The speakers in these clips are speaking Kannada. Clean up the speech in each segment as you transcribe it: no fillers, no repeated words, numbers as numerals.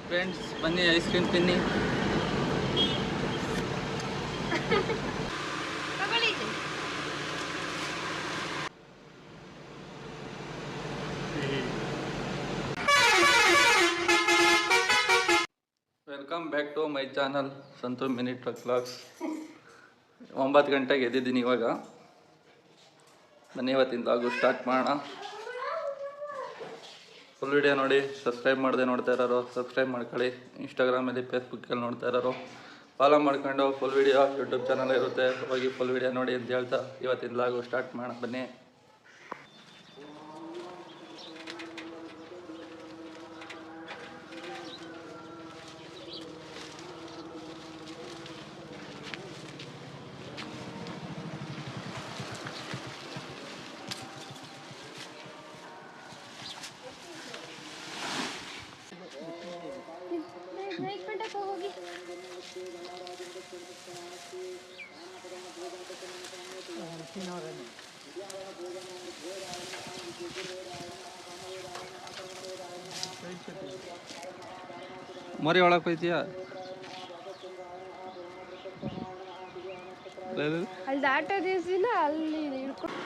ಫ್ರೆಂಡ್ಸ್ ಬನ್ನಿ ಐಸ್ ಕ್ರೀಮ್ ತಿನ್ನಿ. Welcome back to my channel Santu mini truck vlogs. 9 ಗಂಟೆಗೆ ಎದ್ದಿದ್ದೀನಿ ಇವಾಗ. ಬನ್ನಿ ಇವತ್ತಿನ ವ್ಲಾಗು ಸ್ಟಾರ್ಟ್ ಮಾಡೋಣ. ಫುಲ್ ವಿಡಿಯೋ ನೋಡಿ. ಸಬ್ಸ್ಕ್ರೈಬ್ ಮಾಡದೆ ನೋಡ್ತಾ ಇರೋರು ಸಬ್ಸ್ಕ್ರೈಬ್ ಮಾಡ್ಕೊಳ್ಳಿ. ಇನ್ಸ್ಟಾಗ್ರಾಮಲ್ಲಿ ಫೇಸ್ಬುಕ್ಕಲ್ಲಿ ನೋಡ್ತಾ ಇರೋರು ಫಾಲೋ ಮಾಡ್ಕೊಂಡು ಫುಲ್ ವಿಡಿಯೋ ಯೂಟ್ಯೂಬ್ ಚಾನಲ್ ಇರುತ್ತೆ, ಹೋಗಿ ಫುಲ್ ವಿಡಿಯೋ ನೋಡಿ ಅಂತ ಹೇಳ್ತಾ ಇವತ್ತಿನ ವ್ಲಾಗು ಸ್ಟಾರ್ಟ್ ಮಾಡೋಣ ಬನ್ನಿ. ಮರಿ ಒಳಗೆ ಹೋಯ್ತೀಯ? ಅಲ್ಲಿ ದಾಟೋ ದಿವಸಿನ ಅಲ್ಲಿ ಹಿಡ್ಕೊಂಡು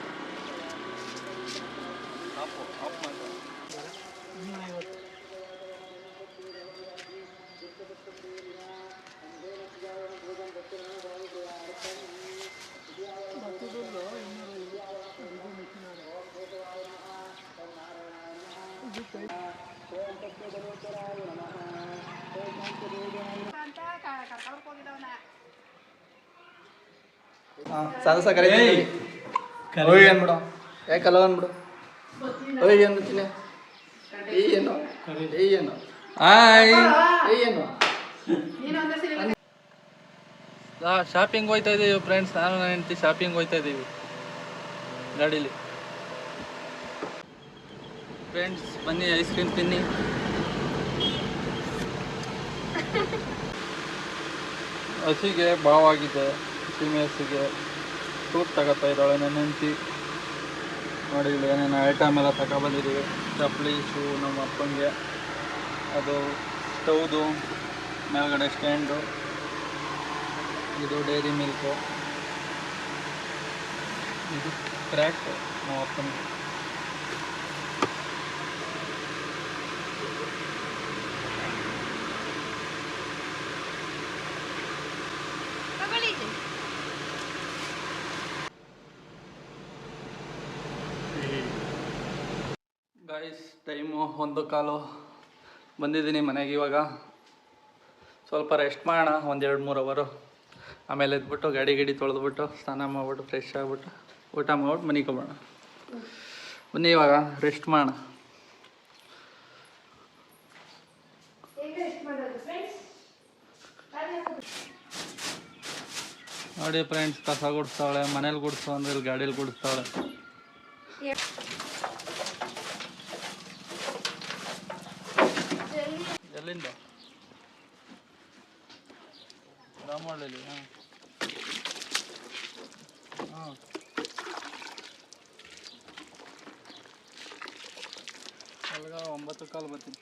ಸಾಧಸ ಕರೆ ಹೋಗಿ ಅಂದ್ಬಿಡು. ಯಾಕಲ್ಲ ಅಂದ್ಬಿಡು. ಹೋಗಿ ಅಂದ್ಬಿಡ್ತೀನಿ. ಏನು ಏನು ಏನು ಶಾಪಿಂಗ್ ಹೋಗ್ತಾ ಇದ್ದೀವಿ ಫ್ರೆಂಡ್ಸ್. ನಾನು ನನ್ನ ಹೆಂಡತಿ ಶಾಪಿಂಗ್ ಹೋಗ್ತಾ ಇದ್ದೀವಿ ಗಾಡೀಲಿ. ಫ್ರೆಂಡ್ಸ್ ಬನ್ನಿ ಐಸ್ ಕ್ರೀಮ್ ತಿನ್ನಿ. ಹಸಿಗೆ ಬಾವಾಗಿದೆ. ಸೀಮೆ ಹಸಿಗೆ ಫ್ರೂಟ್ ತಗೋತಾ ಇದ್ದಾಳೆ ನನ್ನ ಹೆಂಡತಿ. ನೋಡಿ ಇಲ್ಲಿ ಏನೇನು ಐಟಮ್ ಎಲ್ಲ ತಗೊಬಂದಿದ್ದೀವಿ. ಚಪ್ಪಲಿ ಶೂ ನಮ್ಮ ಅಪ್ಪಂಗೆ, ಅದು ಸ್ಟೌದು, ಮೇಲ್ಗಡೆ ಸ್ಟ್ಯಾಂಡು, ಇದು ಡೈರಿ ಮಿಲ್ಕು, ಇದು ಕ್ರ್ಯಾಕ್ ನಮ್ಮ ಅಪ್ಪನಿಗೆ. ಗೈಸ್ ಟೈಮು 1:15 ಬಂದಿದ್ದೀನಿ ಮನೆಗೆ. ಇವಾಗ ಸ್ವಲ್ಪ ರೆಸ್ಟ್ ಮಾಡೋಣ 1-2-3 ಅವರು. ಆಮೇಲೆ ಎದ್ಬಿಟ್ಟು ಗಾಡಿ ತೊಳೆದ್ಬಿಟ್ಟು ಸ್ನಾನ ಮಾಡ್ಬಿಟ್ಟು ಫ್ರೆಶ್ ಆಗಿಬಿಟ್ಟು ಊಟ ಮಾಡ್ಬಿಟ್ಟು ಮನೆಗೆ ಹೋಗೋಣ. ಬನ್ನಿ ಇವಾಗ ರೆಸ್ಟ್ ಮಾಡೋಣ. ನೋಡಿ ಫ್ರೆಂಡ್ಸ್, ಕಸ ಗುಡಿಸ್ತಾವಳೆ. ಮನೇಲಿ ಗುಡಿಸೋ ಅಂದ್ರೆ ಇಲ್ಲಿ ಗಾಡೀಲಿ ಗುಡಿಸ್ತಾವಳೆ. ಎಲ್ಲಿಂದ? ರಾಮಹಳ್ಳಿ. ಹಾಂ ಅಲ್ಗ 9:15 ಬರ್ತೀನಿ.